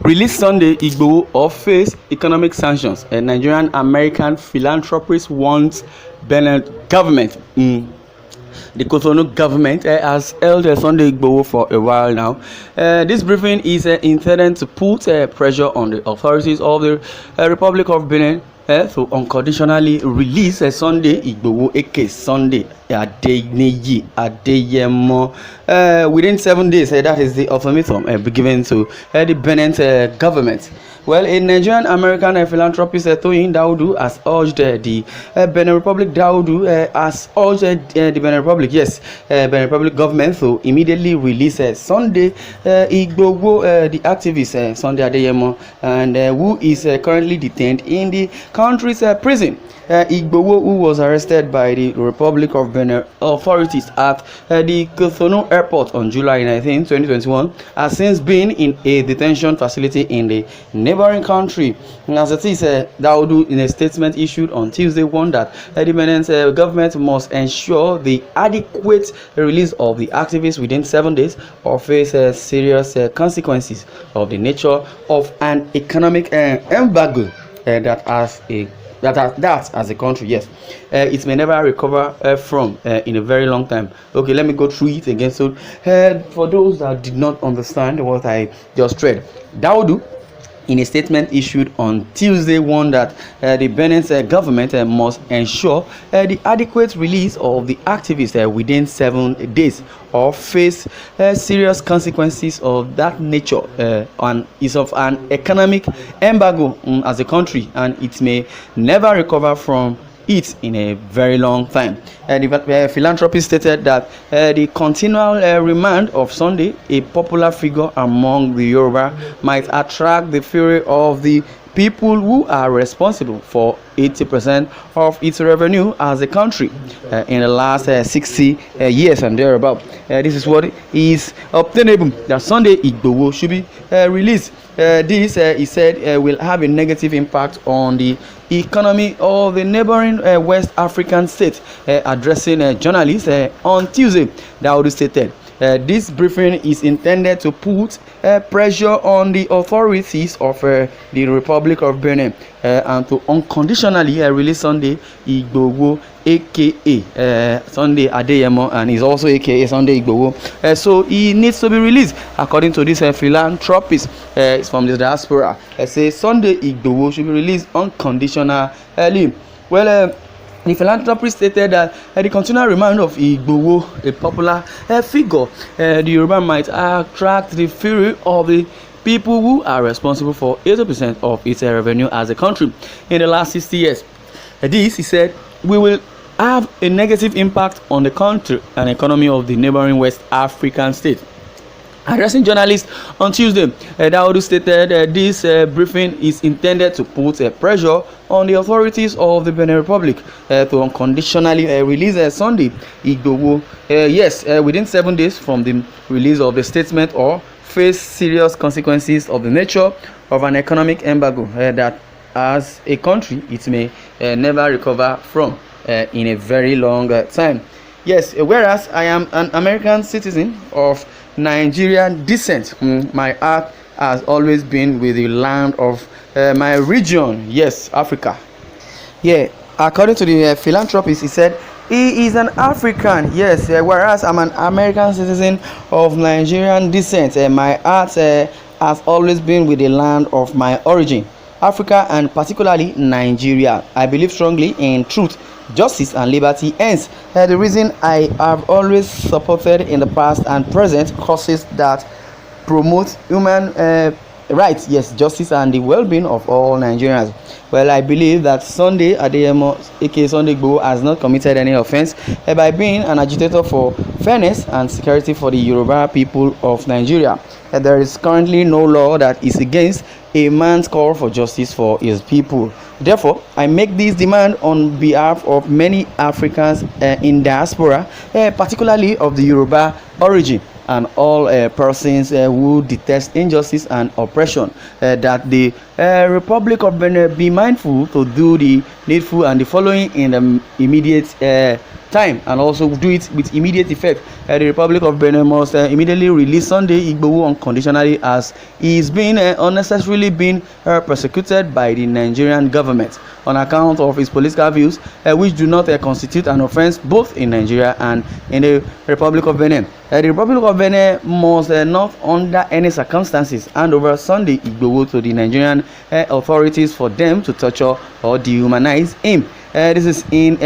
Released Sunday, Igboho or face economic sanctions. A Nigerian American philanthropist wants Benin government. The Cotonou government has held Sunday Igboho for a while now. This briefing is intended to put pressure on the authorities of the Republic of Benin to unconditionally release Sunday Igboho, aka Sunday Adeniyi Adeyemo, within 7 days. That is the ultimatum given to the Benin government. Well, a Nigerian American philanthropist Toyin Daudu has urged the Benin Republic the Benin Republic, Benin Republic government to immediately release Sunday Igboho, the activist Sunday Adeyemo, and who is currently detained in the country's prison. Igboho, who was arrested by the Republic of Benin authorities at the Cotonou airport on July 19, 2021, has since been in a detention facility in the neighboring country. As it is, Daudu, in a statement issued on Tuesday, warned that the Benin government must ensure the adequate release of the activists within 7 days or face serious consequences of the nature of an economic embargo that as a country, it may never recover from in a very long time. Okay, let me go through it again. So for those that did not understand what I just read, Daudu, in a statement issued on Tuesday, warned that the Benin government must ensure the adequate release of the activists within 7 days or face serious consequences of that nature and is of an economic embargo as a country, and it may never recover from it in a very long time. The philanthropist stated that the continual remand of Sunday, a popular figure among the Yoruba, might attract the fury of the people who are responsible for 80% of its revenue as a country in the last 60 years and thereabout. This is what is obtainable, that Sunday Igboho should be released. This, he said, will have a negative impact on the economy of the neighboring West African state. Addressing journalists on Tuesday, Daudu stated, this briefing is intended to put pressure on the authorities of the Republic of Benin and to unconditionally release Sunday Igboho, aka Sunday Adeyemo, and is also aka Sunday Igboho. So he needs to be released, according to this philanthropist. It's from the diaspora. Say Sunday Igboho should be released unconditionally. Well, the philanthropist stated that the continual remand of Igboho, a popular figure, the Yoruba, might attract the fury of the people who are responsible for 80% of its revenue as a country in the last 60 years. This, he said, we will have a negative impact on the country and economy of the neighboring West African state. Addressing journalists on Tuesday, Daudu stated this briefing is intended to put pressure on the authorities of the Benin Republic to unconditionally release Sunday Igboho, within 7 days from the release of the statement, or face serious consequences of the nature of an economic embargo that as a country it may never recover from in a very long time. Whereas I am an American citizen of Nigerian descent, my heart has always been with the land of my region, Africa. According to the philanthropist, he said he is an African, whereas I'm an American citizen of Nigerian descent. My heart has always been with the land of my origin, Africa, and particularly Nigeria. I believe strongly in truth, justice, and liberty. Hence, the reason I have always supported in the past and present causes that promote human rights, justice, and the well-being of all Nigerians. Well, I believe that Sunday Adeyemo, aka Sunday Igboho, has not committed any offense by being an agitator for fairness and security for the Yoruba people of Nigeria. There is currently no law that is against a man's call for justice for his people. Therefore, I make this demand on behalf of many Africans in diaspora, particularly of the Yoruba origin, and all persons who detest injustice and oppression, that the Republic of Benin be mindful to do the needful and the following in the immediate time and also do it with immediate effect. The Republic of Benin must immediately release Sunday Igboho unconditionally, as he is being unnecessarily being persecuted by the Nigerian government on account of his political views, which do not constitute an offence both in Nigeria and in the Republic of Benin. The Republic of Benin must not under any circumstances hand over Sunday Igboho to the Nigerian authorities for them to torture or dehumanize him. This is in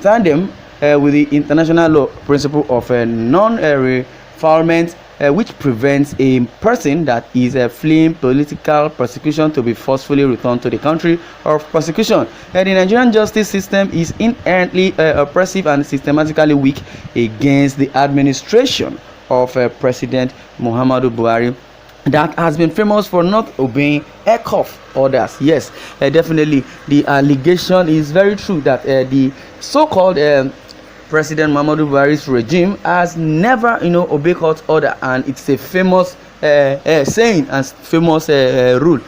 tandem with the international law principle of non-refoulement, which prevents a person that is fleeing political persecution to be forcefully returned to the country of persecution. The Nigerian justice system is inherently oppressive and systematically weak against the administration of President Muhammadu Buhari, that has been famous for not obeying ECOF orders. Yes, definitely the allegation is very true that the so-called President Muhammadu Buhari's regime has never, obeyed court order, and it's a famous saying and famous rule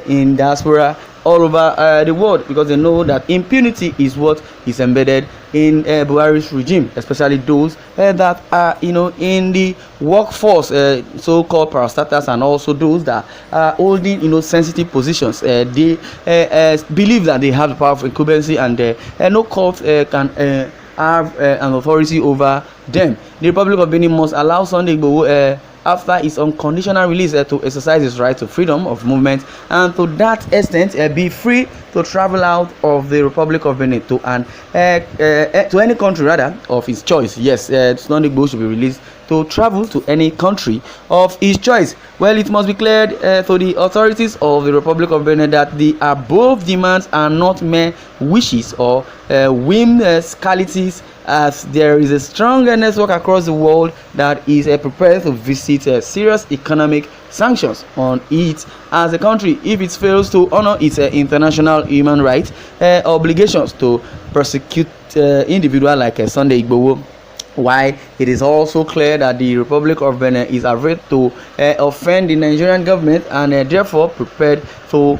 in diaspora all over the world, because they know that impunity is what is embedded in Buhari's regime, especially those that are, in the workforce, so-called parastatals, and also those that are holding, sensitive positions. They believe that they have the power of incumbency, and no court can have an authority over them. The Republic of Benin must allow Sunday Igboho after his unconditional release to exercise his right to freedom of movement, and to that extent be free to travel out of the Republic of Benin to any country rather of his choice. Yes, Sunday Igboho should be released to travel to any country of his choice. Well, it must be cleared to the authorities of the Republic of Benin that the above demands are not mere wishes or whimsicalities, as there is a strong network across the world that is prepared to visit serious economic sanctions on it as a country if it fails to honor its international human rights obligations to prosecute individuals like Sunday Igboho. While it is also clear that the Republic of Benin is afraid to offend the Nigerian government, and therefore prepared to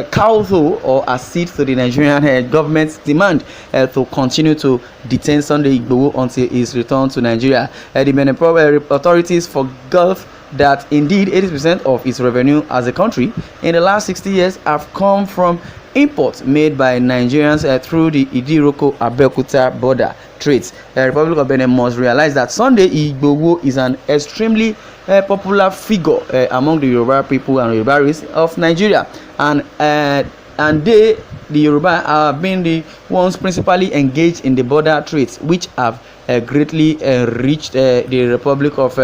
kowtow or accede to the Nigerian government's demand to continue to detain Sunday Igboho until his return to Nigeria. The Benin authorities forgot that indeed 80% of its revenue as a country in the last 60 years have come from imports made by Nigerians through the Idiroko-Abeokuta border trades. The Republic of Benin must realize that Sunday Igboho is an extremely popular figure among the Yoruba people and Yorubaris of Nigeria, and they, the Yoruba, have been the ones principally engaged in the border trades, which have greatly enriched the Republic of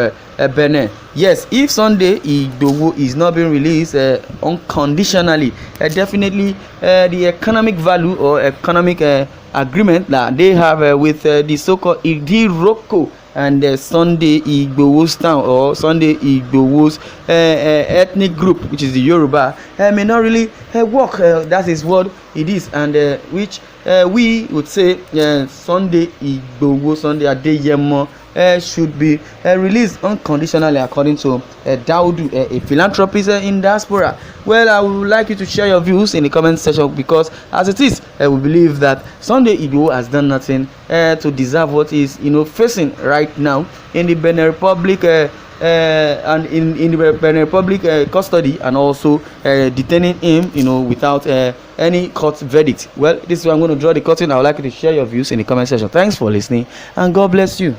Benin. Yes, if Sunday Igboho is not being released unconditionally, definitely the economic value or economic agreement that they have with the so-called Idiroko and Sunday Igboho's town, or Sunday Igboho's ethnic group, which is the Yoruba, may not really work. That is what it is, and which we would say Sunday Igboho, Sunday Adeyemo, should be released unconditionally, according to Daudu, a philanthropist in diaspora. Well, I would like you to share your views in the comment section, because as it is, we believe that Sunday Igboho has done nothing to deserve what is facing right now in the Benin Republic and in the Benin Republic custody, and also detaining him without any court verdict. Well, this is where I'm going to draw the curtain. I would like you to share your views in the comment section. Thanks for listening, and God bless you.